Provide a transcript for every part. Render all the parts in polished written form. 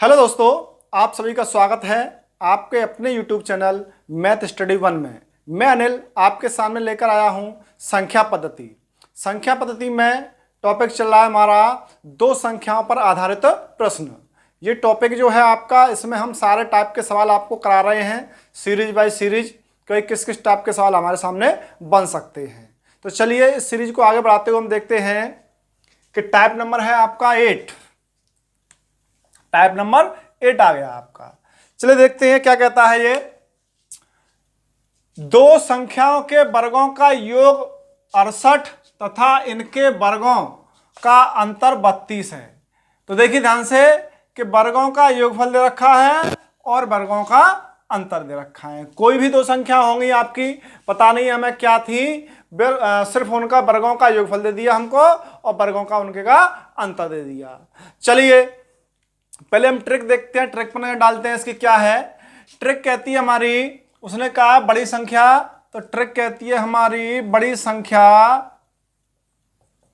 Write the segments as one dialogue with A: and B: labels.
A: Hello दोस्तों, आप सभी का स्वागत है आपके अपने YouTube चैनल मैथ स्टडी 1 में। मैं अनिल आपके सामने लेकर आया हूं संख्या पद्धति। संख्या पद्धति में टॉपिक चल रहा है हमारा दो संख्याओं पर आधारित प्रश्न। ये टॉपिक जो है आपका, इसमें हम सारे टाइप के सवाल आपको करा रहे हैं सीरीज बाय सीरीज। कई किस किस टाइप के सवाल हमारे सामने बन सकते हैं। तो चलिए इस सीरीज को आगे बढ़ाते हुए हम देखते हैं कि टाइप नंबर है आपका 8। टाइप नंबर 8 आ गया आपका। चलिए देखते हैं क्या कहता है ये। दो संख्याओं के वर्गों का योग 68 तथा इनके वर्गों का अंतर 32 है। तो देखिए ध्यान से कि वर्गों का योगफल दे रखा है और वर्गों का अंतर दे रखा है। कोई भी दो संख्या होंगी आपकी, पता नहीं हमें क्या थी, सिर्फ उनका वर्गों का योगफल दे दिया हमको और वर्गों का उनके का अंतर दे दिया। चलिए पहले हम ट्रिक देखते हैं, ट्रिक पर डालते हैं इसकी क्या है। ट्रिक कहती है हमारी, उसने कहा बड़ी संख्या, तो ट्रिक कहती है हमारी बड़ी संख्या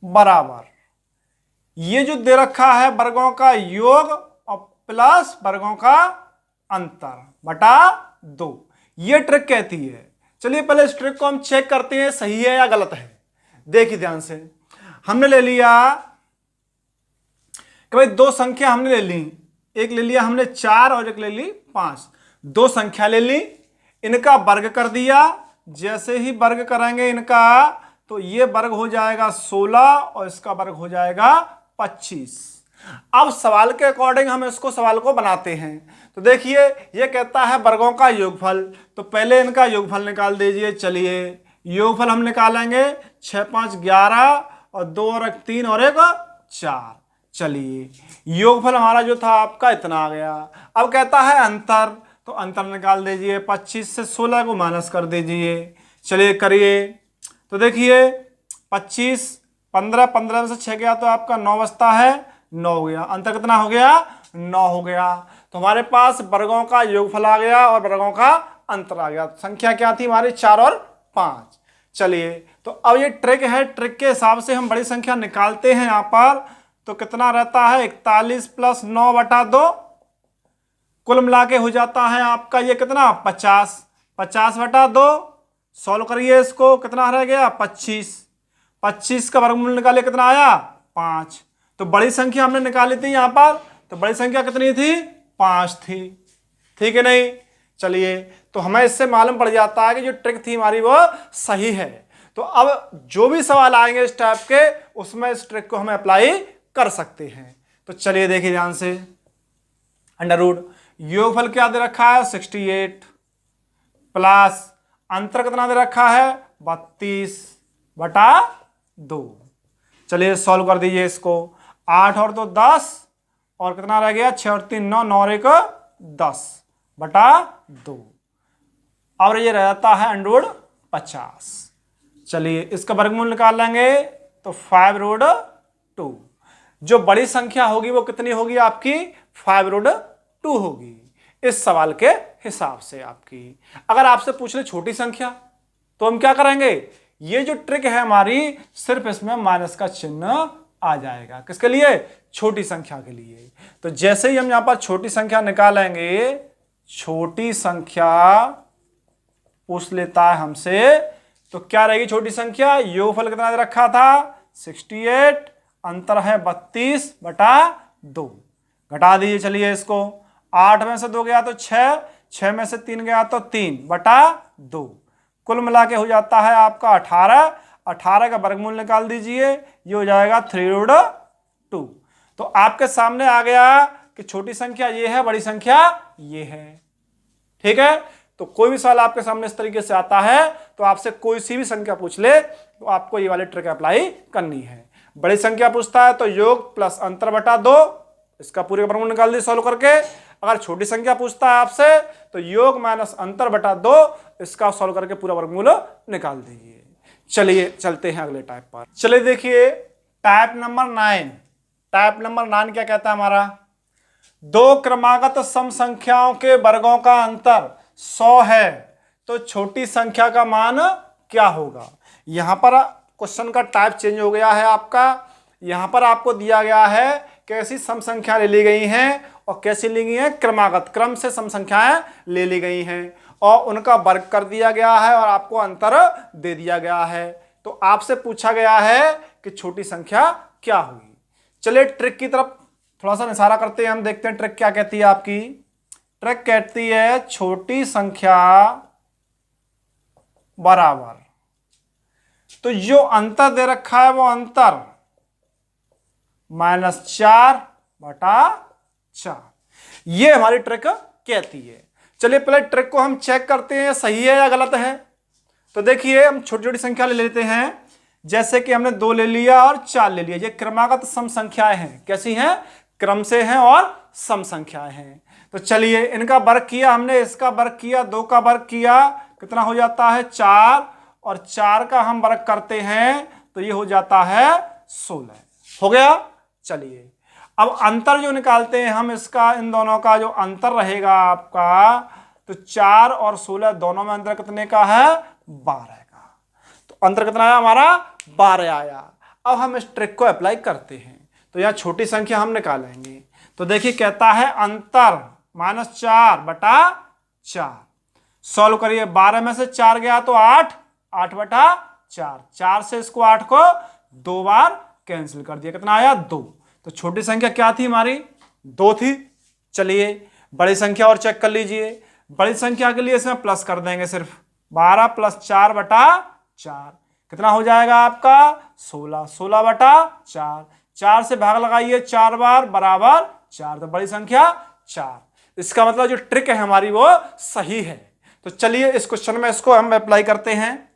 A: बराबर ये जो दे रखा है वर्गों का योग और प्लस वर्गों का अंतर बटा 2। ये ट्रिक कहती है। चलिए पहले इस ट्रिक को हम चेक करते हैं सही है या गलत है। देखिए ध्यान से, हमने ले लिया कि भाई दो संख्या हमने ले ली, एक ले लिया हमने 4 और एक ले ली 5। दो संख्या ले ली, इनका वर्ग कर दिया। जैसे ही वर्ग करेंगे इनका, तो ये वर्ग हो जाएगा 16 और इसका वर्ग हो जाएगा 25। अब सवाल के अकॉर्डिंग हम इसको सवाल को बनाते हैं। तो देखिए ये कहता है वर्गों का योगफल, तो पहले इनका योगफल निकाल दीजिए। चलिए योगफल हम निकालेंगे 6 5 11 और 2 और 1 3 और 1 4। चलिए योगफल हमारा जो था आपका इतना आ गया। अब कहता है अंतर, तो अंतर निकाल दीजिए। 25 से 16 को माइनस कर दीजिए। चलिए करिए। तो देखिए 25 15 15 में से 6 गया तो आपका 9 बचता है, 9 हो गया। अंतर कितना हो गया? 9 हो गया। तो हमारे पास वर्गों का योगफल आ गया और वर्गों का अंतर आ गया। संख्या क्या थी हमारी? 4 और 5। चलिए तो अब ये ट्रिक है, ट्रिक के हिसाब से हम बड़ी संख्या निकालते हैं यहाँ पर। तो कितना रहता है? 41 प्लस 9 बटा 2, कुल मिला के हो जाता है आपका ये कितना? 50। 50 बटा 2, सॉल्व करिए इसको, कितना रह गया? 25। 25 का वर्गमूल निकालिए, कितना आया? 5। तो बड़ी संख्या हमने निकाली थी यहाँ पर, तो बड़ी संख्या कितनी थी? 5 थी। ठीक है नहीं? चलिए तो हमें इससे मालूम पड़ जाता है कि जो ट्रिक थी हमारी वो सही है। तो अब जो भी सवाल आएंगे इस टाइप के, उसमें इस ट्रिक को हमें अप्लाई कर सकते हैं। तो चलिए देखिए ध्यान से, अंडर रूट योगफल क्या दे रखा है? 68 प्लस अंतर कितना दे रखा है? 32 बटा 2। चलिए सॉल्व कर दीजिए इसको। 8 और 2 10 और कितना रह गया? 6 और 3 9, 9 और 1 10 बटा 2। और ये रहता है अंडर रूट 50। चलिए इसका वर्गमूल निकाल लेंगे तो 5 रूट 2। जो बड़ी संख्या होगी वो कितनी होगी आपकी? 5 रूट 2 होगी इस सवाल के हिसाब से आपकी। अगर आपसे पूछ ले छोटी संख्या, तो हम क्या करेंगे? ये जो ट्रिक है हमारी, सिर्फ इसमें माइनस का चिन्ह आ जाएगा। किसके लिए? छोटी संख्या के लिए। तो जैसे ही हम यहां पर छोटी संख्या निकालेंगे, छोटी संख्या पूछ लेता है हमसे, तो क्या रहेगी छोटी संख्या? योगफल कितना दे रखा था? 68, अंतर है 32 बटा 2। घटा दीजिए चलिए इसको। 8 में से 2 गया तो 6, 6 में से 3 गया तो 3 बटा 2। कुल मिला के हो जाता है आपका 18। 18 का वर्गमूल निकाल दीजिए, ये हो जाएगा 3 रूट 2। तो आपके सामने आ गया कि छोटी संख्या ये है, बड़ी संख्या ये है। ठीक है? तो कोई भी सवाल आपके सामने इस तरीके से आता है, तो आपसे कोई सी भी संख्या पूछ ले, तो आपको ये वाली ट्रिक अप्लाई करनी है। बड़ी संख्या पूछता है तो योग प्लस अंतर बटा 2, इसका पूरे वर्गमूल निकाल दिए सॉल्व करके। अगर छोटी संख्या पूछता है आपसे, तो योग माइनस अंतर बटा 2, इसका सॉल्व करके पूरा वर्गमूल निकाल दीजिए। चलिए चलते हैं अगले टाइप पर। चलिए देखिए टाइप नंबर 9। टाइप नंबर 9 क्या कहता है हमारा? दो क्रमागत सम संख्याओं के वर्गों का अंतर 100 है, तो छोटी संख्या का मान क्या होगा? यहां पर क्वेश्चन का टाइप चेंज हो गया है आपका। यहां पर आपको दिया गया है कैसी सम संख्या ले ली गई हैं और कैसी ली गई हैं, क्रमागत, क्रम से सम संख्याएं ले ली गई हैं और उनका वर्ग कर दिया गया है और आपको अंतर दे दिया गया है। तो आपसे पूछा गया है कि छोटी संख्या क्या होगी। चलिए ट्रिक की तरफ थोड़ा सा इशारा करते हैं, हम देखते हैं ट्रिक क्या कहती है आपकी। ट्रिक कहती है छोटी संख्या बराबर, तो जो अंतर दे रखा है वो अंतर -4/4, ये हमारी ट्रिक कहती है। चलिए पहले ट्रिक को हम चेक करते हैं सही है या गलत है। तो देखिए हम छोटी छोटी संख्या ले लेते हैं, जैसे कि हमने 2 ले लिया और 4 ले लिया। ये क्रमागत सम संख्याएं हैं, कैसी हैं, क्रम से हैं और सम संख्याएं हैं। तो चलिए इनका वर्ग किया हमने, इसका वर्ग किया, 2 का वर्ग किया, कितना हो जाता है 4, और 4 का हम वर्ग करते हैं तो ये हो जाता है 16। हो गया। चलिए अब अंतर जो निकालते हैं हम, इसका इन दोनों का जो अंतर रहेगा आपका, तो 4 और 16 दोनों में अंतर कितने का है, 12 का। तो अंतर कितना आया हमारा, 12 आया। अब हम इस ट्रिक को अप्लाई करते हैं, तो यहाँ छोटी संख्या हम निकालेंगे। तो देखिए कहता है अंतर -4/4, सॉल्व करिए। 12 में से 4 गया तो 8, 8/4, 4 से इसको 8 को 2 बार कैंसिल कर दिया, कितना आया 2। तो छोटी संख्या क्या थी हमारी, 2 थी। चलिए बड़ी संख्या और चेक कर लीजिए। बड़ी संख्या के लिए इसमें प्लस कर देंगे, सिर्फ 12 + 4/4 कितना हो जाएगा आपका 16, 16/4, 4 से भाग लगाइए 4 बार बराबर 4, तो बड़ी संख्या 4। इसका मतलब जो ट्रिक है हमारी वो सही है। तो चलिए इस क्वेश्चन में इसको हम अप्लाई करते हैं।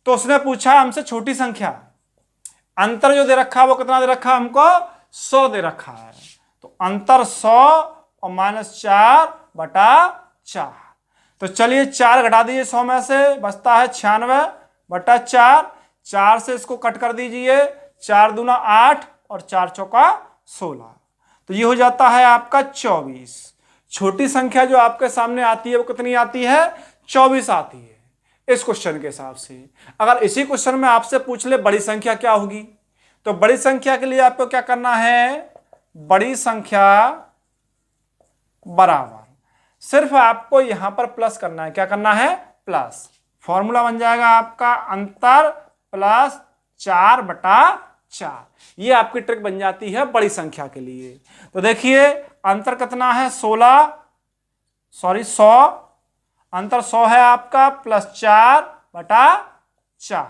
A: तो उसने पूछा हमसे छोटी संख्या, अंतर जो दे रखा है वो कितना दे रखा है हमको, 100 दे रखा है। तो अंतर 100 और -4/4। तो चलिए 4 घटा दीजिए 100 में से, बचता है 96/4। 4 से इसको कट कर दीजिए, 4 दूना 8 और 4 चौका 16, तो ये हो जाता है आपका 24। छोटी संख्या जो आपके सामने आती है वो कितनी आती है, 24 आती है इस क्वेश्चन के हिसाब से। अगर इसी क्वेश्चन में आपसे पूछ ले बड़ी संख्या क्या होगी, तो बड़ी संख्या के लिए आपको क्या करना है, बड़ी संख्या बराबर, सिर्फ आपको यहां पर प्लस करना है। क्या करना है, प्लस। फॉर्मूला बन जाएगा आपका अंतर + 4/4। ये आपकी ट्रिक बन जाती है बड़ी संख्या के लिए। तो देखिए अंतर कितना है 100, अंतर 100 है आपका, + 4/4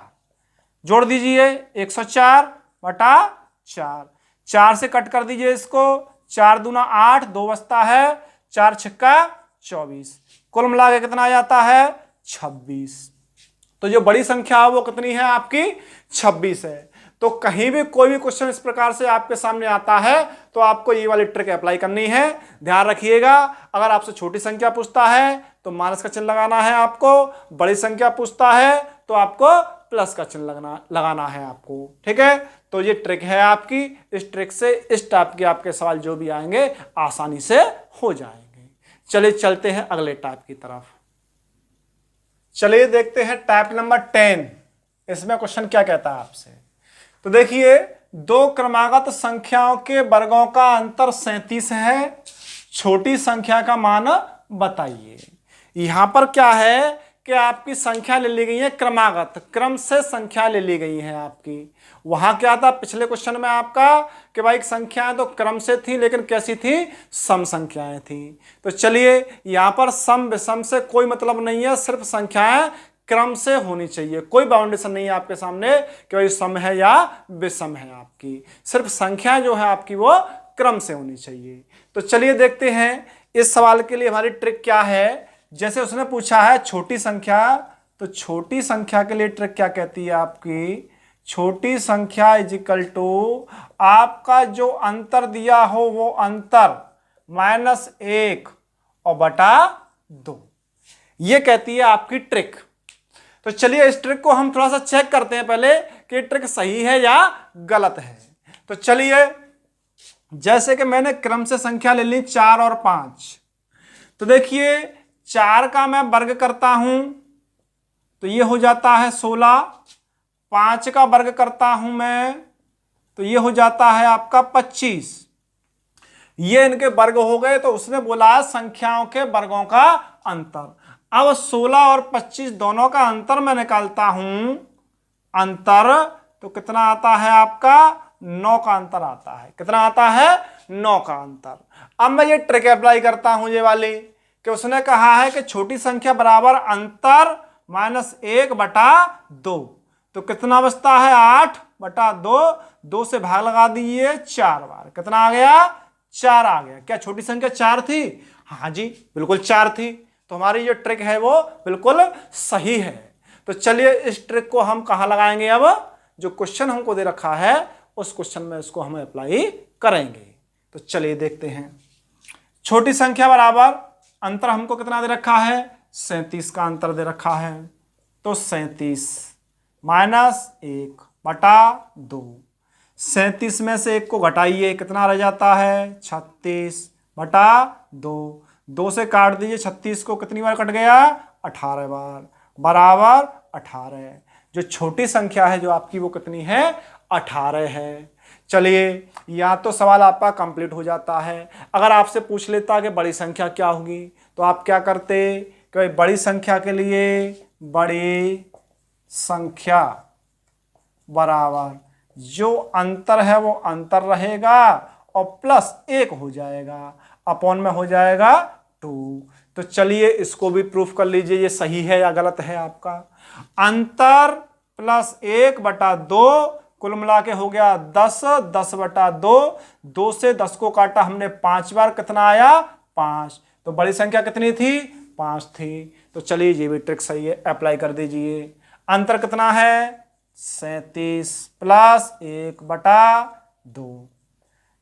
A: जोड़ दीजिए 104/4। 4 से कट कर दीजिए इसको, 4 दूना 8, 2 बचता है, 4 छक्का 24, कुल मिला के कितना आ जाता है 26। तो जो बड़ी संख्या है वो कितनी है आपकी 26 है। तो कहीं भी कोई भी क्वेश्चन इस प्रकार से आपके सामने आता है तो आपको ये वाली ट्रिक अप्लाई करनी है। ध्यान रखिएगा, अगर आपसे छोटी संख्या पूछता है तो माइनस का चिन्ह लगाना है आपको, बड़ी संख्या पूछता है तो आपको प्लस का चिन्ह लगाना है आपको, ठीक है। तो ये ट्रिक है आपकी। इस ट्रिक से इस टाइप के आपके सवाल जो भी आएंगे आसानी से हो जाएंगे। चलिए चलते हैं अगले टाइप की तरफ। चलिए देखते हैं टाइप नंबर 10। इसमें क्वेश्चन क्या कहता है आपसे। तो देखिए 2 क्रमागत संख्याओं के वर्गों का अंतर 37 है, छोटी संख्या का मान बताइए। यहां पर क्या है कि आपकी संख्या ले ली गई है क्रमागत, क्रम से संख्या ले ली गई है आपकी। वहां क्या था पिछले क्वेश्चन में आपका कि भाई संख्याएं तो क्रम से थी लेकिन कैसी थी, सम संख्याएं थी। तो चलिए यहां पर सम विषम से कोई मतलब नहीं है, सिर्फ संख्याएं क्रम से होनी चाहिए। कोई बाउंडेशन नहीं है आपके सामने कि भाई सम है या विषम है आपकी, सिर्फ संख्या जो है आपकी वो क्रम से होनी चाहिए। तो चलिए देखते हैं इस सवाल के लिए हमारी ट्रिक क्या है। जैसे उसने पूछा है छोटी संख्या, तो छोटी संख्या के लिए ट्रिक क्या कहती है आपकी, छोटी संख्या = आपका जो अंतर दिया हो वो अंतर -1 और /2, ये कहती है आपकी ट्रिक। तो चलिए इस ट्रिक को हम थोड़ा सा चेक करते हैं पहले कि ट्रिक सही है या गलत है। तो चलिए जैसे कि मैंने क्रम से संख्या ले ली 4 और 5, तो देखिए 4 का मैं वर्ग करता हूं तो ये हो जाता है 16, 5 का वर्ग करता हूं मैं तो ये हो जाता है आपका 25, ये इनके वर्ग हो गए, तो उसने बोला है संख्याओं के वर्गों का अंतर। अब 16 और 25 दोनों का अंतर मैं निकालता हूं, अंतर तो कितना आता है आपका, 9 का अंतर आता है। कितना आता है, 9 का अंतर। अब मैं ये ट्रिक अप्लाई करता हूं ये वाली, कि उसने कहा है कि छोटी संख्या बराबर अंतर माइनस 1/2, तो कितना बचता है 8/2, 2 से भाग लगा दीजिए 4 बार, कितना आ गया, 4 आ गया। क्या छोटी संख्या 4 थी? हाँ जी बिल्कुल 4 थी। तो हमारी जो ट्रिक है वो बिल्कुल सही है। तो चलिए इस ट्रिक को हम कहाँ लगाएंगे, अब जो क्वेश्चन हमको दे रखा है उस क्वेश्चन में इसको हम अप्लाई करेंगे। तो चलिए देखते हैं। छोटी संख्या बराबर अंतर हमको कितना दे रखा है, 37 का अंतर दे रखा है। तो 37 माइनस 1/2, 37 में से 1 को घटाइए, कितना रह जाता है, 36/2, 2 से काट दीजिए 36 को, कितनी बार कट गया, 18 बार, बराबर 18। जो छोटी संख्या है जो आपकी वो कितनी है, 18 है। चलिए यहाँ तो सवाल आपका कंप्लीट हो जाता है। अगर आपसे पूछ लेता कि बड़ी संख्या क्या होगी, तो आप क्या करते कि भाई बड़ी संख्या के लिए बड़ी संख्या बराबर जो अंतर है वो अंतर रहेगा और प्लस 1 हो जाएगा, अपॉन में हो जाएगा 2। तो चलिए इसको भी प्रूफ कर लीजिए, ये सही है या गलत है आपका। अंतर प्लस 1/2, कुल मिला के हो गया 10, 10/2, 2 से 10 को काटा हमने 5 बार, कितना आया, 5। तो बड़ी संख्या कितनी थी, 5 थी। तो चलिए ये भी ट्रिक सही है, अप्लाई कर दीजिए। अंतर कितना है, 37 प्लस 1/2,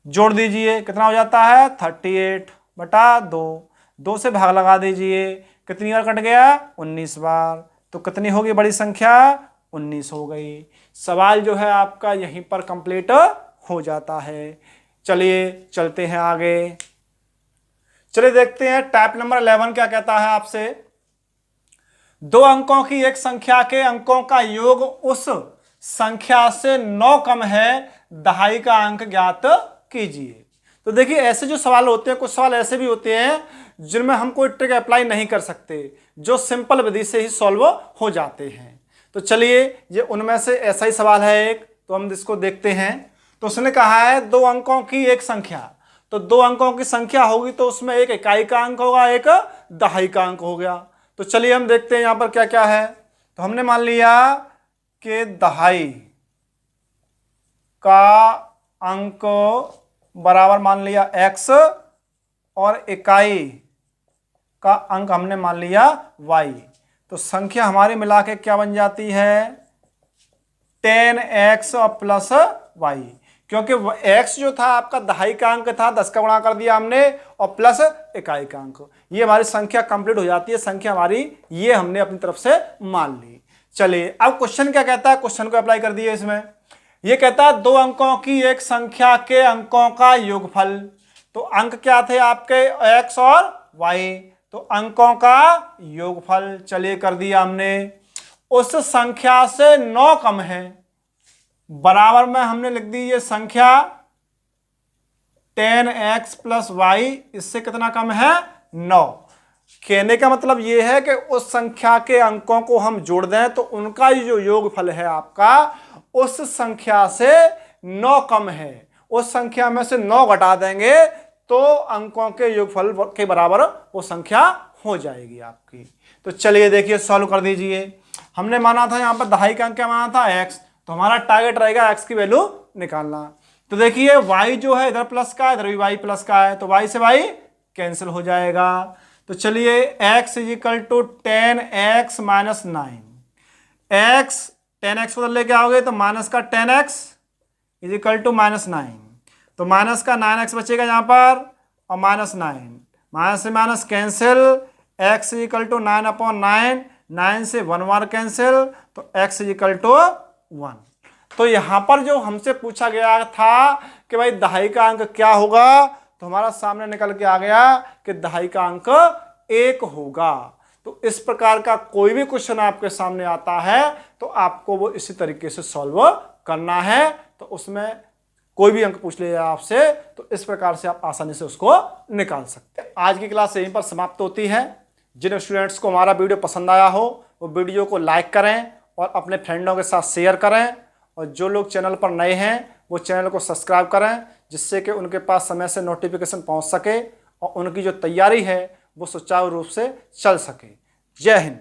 A: जोड़ दीजिए, कितना हो जाता है, 38/2, 2 से भाग लगा दीजिए, कितनी बार कट गया, 19 बार। तो कितनी होगी बड़ी संख्या, 19 हो गई। सवाल जो है आपका यहीं पर कंप्लीट हो जाता है। चलिए चलते हैं आगे। चलिए देखते हैं टाइप नंबर 11 क्या कहता है आपसे। 2 अंकों की एक संख्या के अंकों का योग उस संख्या से 9 कम है, दहाई का अंक ज्ञात कीजिए। तो देखिए ऐसे जो सवाल होते हैं, कुछ सवाल ऐसे भी होते हैं जिनमें हम कोई ट्रिक अप्लाई नहीं कर सकते, जो सिंपल विधि से ही सॉल्व हो जाते हैं। तो चलिए ये उनमें से ऐसा ही सवाल है एक, तो हम इसको देखते हैं। तो उसने कहा है 2 अंकों की एक संख्या, तो 2 अंकों की संख्या होगी तो उसमें एक इकाई का अंक होगा, एक दहाई का अंक हो गया। तो चलिए हम देखते हैं यहाँ पर क्या क्या है। तो हमने मान लिया कि दहाई का अंक बराबर मान लिया x और इकाई का अंक हमने मान लिया y। तो संख्या हमारी मिला के क्या बन जाती है, 10x और प्लस y, क्योंकि x जो था आपका दहाई का अंक था, 10 का गुणा कर दिया हमने और प्लस इकाई का अंक, ये हमारी संख्या कंप्लीट हो जाती है। संख्या हमारी ये हमने अपनी तरफ से मान ली। चलिए अब क्वेश्चन क्या कहता है, क्वेश्चन को अप्लाई कर दिए इसमें। ये कहता है 2 अंकों की एक संख्या के अंकों का योगफल। तो अंक क्या थे आपके, x और y, तो अंकों का योगफल चलिए कर दिया हमने। उस संख्या से 9 कम है, बराबर में हमने लिख दी ये संख्या 10x प्लस y, इससे कितना कम है, 9। कहने का मतलब ये है कि उस संख्या के अंकों को हम जोड़ दें तो उनका जो योगफल है आपका उस संख्या से 9 कम है, उस संख्या में से 9 घटा देंगे तो अंकों के योगफल के बराबर वो संख्या हो जाएगी आपकी। तो चलिए देखिए सॉल्व कर दीजिए। हमने माना था यहाँ पर दहाई का अंक क्या माना था, x, तो हमारा टारगेट रहेगा x की वैल्यू निकालना। तो देखिए y जो है इधर प्लस का, इधर भी y प्लस का है, तो y से y कैंसिल हो जाएगा। तो चलिए x is equal to 10x minus 9, x 10x को लेके आओगे तो माइनस का 10x इजिकल टू माइनस 9, तो माइनस का 9x बचेगा यहाँ पर और माइनस 9, माइनस से minus cancel, x is equal to 9/9, 9 से 1 बार कैंसिल, तो x इजिकल टू 1। तो यहाँ पर जो हमसे पूछा गया था कि भाई दहाई का अंक क्या होगा, तो हमारा सामने निकल के आ गया कि दहाई का अंक 1 होगा। तो इस प्रकार का कोई भी क्वेश्चन आपके सामने आता है तो आपको वो इसी तरीके से सॉल्व करना है। तो उसमें कोई भी अंक पूछ लिया आपसे तो इस प्रकार से आप आसानी से उसको निकाल सकते हैं। आज की क्लास यहीं पर समाप्त होती है। जिन स्टूडेंट्स को हमारा वीडियो पसंद आया हो वो वीडियो को लाइक करें और अपने फ्रेंडों के साथ शेयर करें, और जो लोग चैनल पर नए हैं वो चैनल को सब्सक्राइब करें, जिससे कि उनके पास समय से नोटिफिकेशन पहुंच सके और उनकी जो तैयारी है वो सुचारू रूप से चल सके। जय हिंद।